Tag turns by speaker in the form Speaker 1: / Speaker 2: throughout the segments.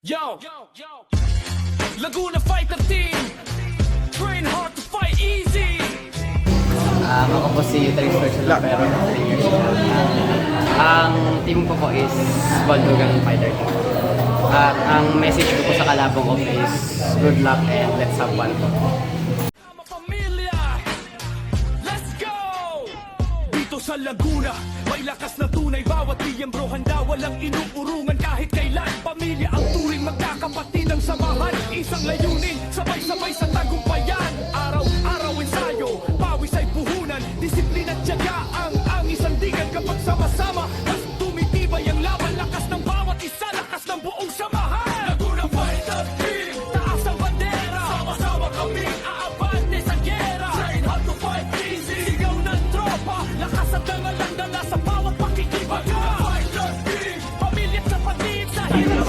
Speaker 1: Yo, Laguna Fighter Team, train hard to fight easy.
Speaker 2: Ako po si Trace Personal pero ang team ko po is Baldugang Fighter Team. At ang message ko po sa kalabang ko is good luck and let's have fun po.
Speaker 1: Sama pamilya, let's go! Dito sa Laguna, may lakas na tunay. Bawat miyembro handa, walang inuurungan kahit kailan. Pamilya ang turing, magkakapatid ang samahan. Isang layunin, sabay-sabay sa tagumpayan. Araw-araw ensayo, pawis ay puhunan. Disiplina at tiyaga ang isang digan. Kapag sama-sama, mas tumitibay ang laban. Lakas ng bawat isa, lakas ng buong samahan. Laguna Fighter Team, taas ang bandera. Sama-sama kami, aabante sa gera. Train hard to fight easy, sigaw ng tropa. Lakas at dangalang dala sa bawat pakikibaga. Fighter Team, pamilya sa patid sa hirap.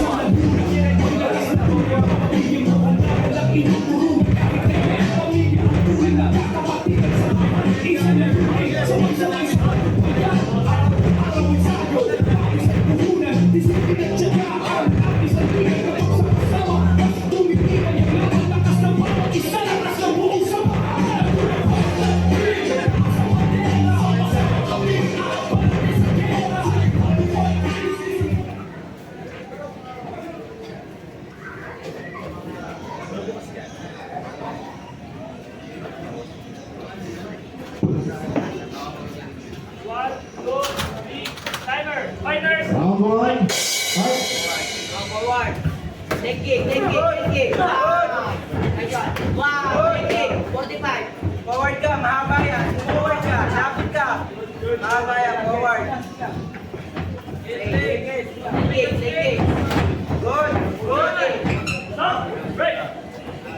Speaker 3: Round one, fight.
Speaker 4: Forward. Leg kick, leg kick, leg kick. Ayun. Wow, leg kick. 45. Forward ka, mahaba yan. Forward ka, lapit ka. Mahaba yan, forward. Leg kick, leg kick. Good, good.
Speaker 1: Stop, break.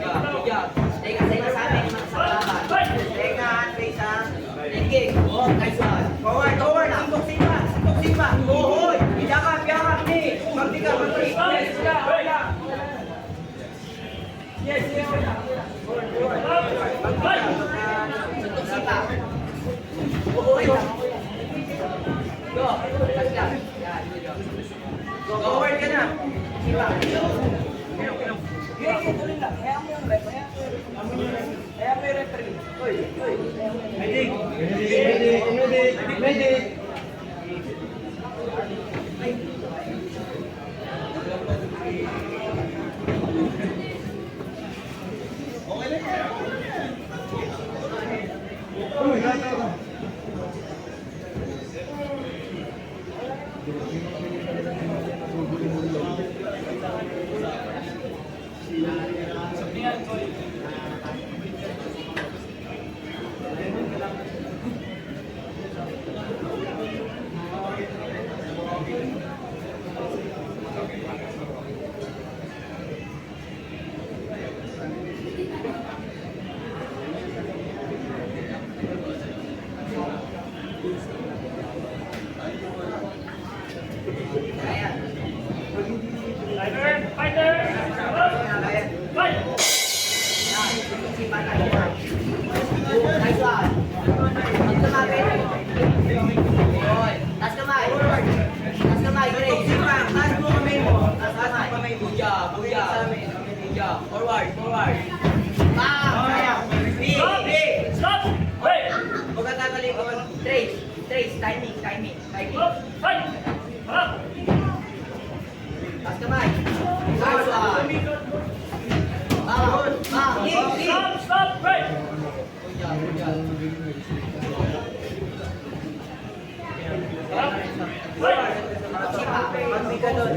Speaker 4: Good job. Teka sa amin, sa laban. Teka, face ha. Leg kick. Oh, nice one. Forward, forward. Sintok sipa, sintok sipa. Hoy, yakap ni. Magti ka, magti. Yes, yes. Sintok sipa. Hoy. Go. Yan. Go, forward ka na. Sipa. Tuloy lang. Kaya mo yung ref. Kaya mo yung referee. Hoy, hoy.
Speaker 3: Medic.
Speaker 4: Forward, forward. Kaya.
Speaker 1: Stop, break.
Speaker 4: Huwag ka tatalikod. Trace, timing.
Speaker 1: Fight. Harap.
Speaker 4: Taas kamay. Nice one.
Speaker 1: Stop, break.
Speaker 4: Good job.
Speaker 1: Fight.
Speaker 4: Sipa, magbi ka doon.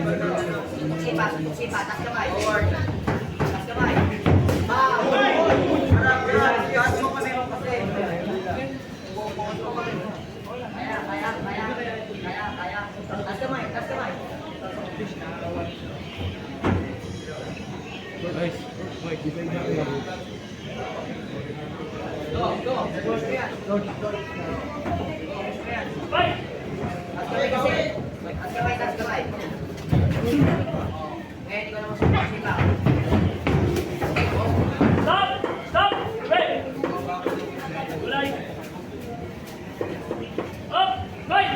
Speaker 4: Sipa, taas kamay. Forward. Taas kamay. Harap. Taas mo kami mo kasi. Kaya. Taas kamay. Go.
Speaker 1: Fight.
Speaker 4: Taas kamay. Ngayon, ikaw naman sipa.
Speaker 1: Stop, break. Gulay. Up, fight.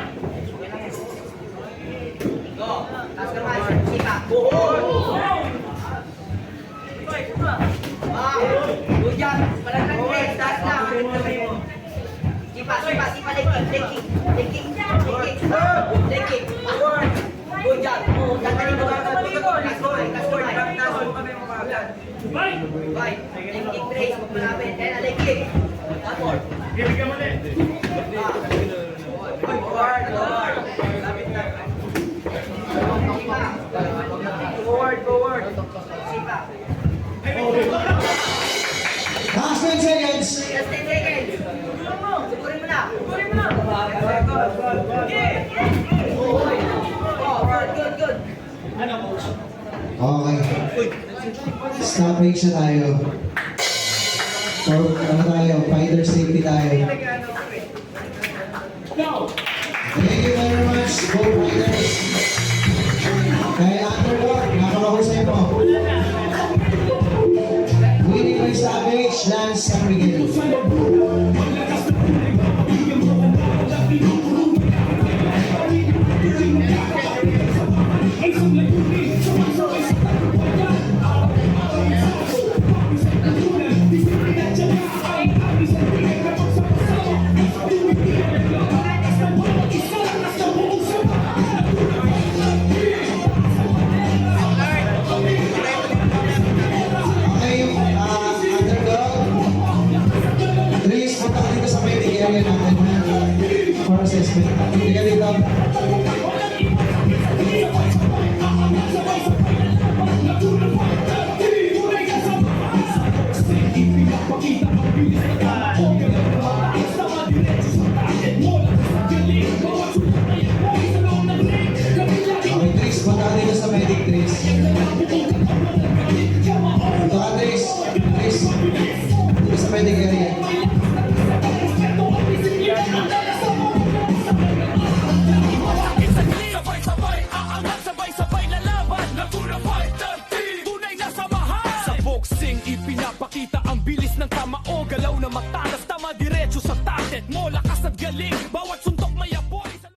Speaker 4: Go. Taas kamay. Sipa. Leg kick. Leg kick. Leg kick. Leg kick. Forward. Good job. Oh, tanggalin mo agad. Last one. Right. Leg kick brace. Huwag malapit. Then a leg kick. One more. Forward. Lapit na. Forward. Sipa.
Speaker 3: Last 10 seconds.
Speaker 4: Just 10 seconds. Sugurin mo na. Oh, good.
Speaker 3: Okay. Stoppage na tayo. Ano tayo? Fighter safety tayo. Thank you very much, go fighters. Kay Underdog, nakakahusay mo. Winning by stoppage, Lance San Miguel. Okay, Underdog. Please, punta ka dito sa medic area natin for assessment. Hindi ka dito. Okay, Tris, punta ka dito sa medic, Tris. Punta ka, Tris. Tris, dito sa medic area.
Speaker 1: Sabay-sabay, aangat, sabay-sabay lalaban. Natura Fighter Team, tunay na samahan. Sa boxing, ipinapakita ang bilis ng kamao. Galaw na matalas, tama diretso sa target mo. Lakas at galing, bawat sundan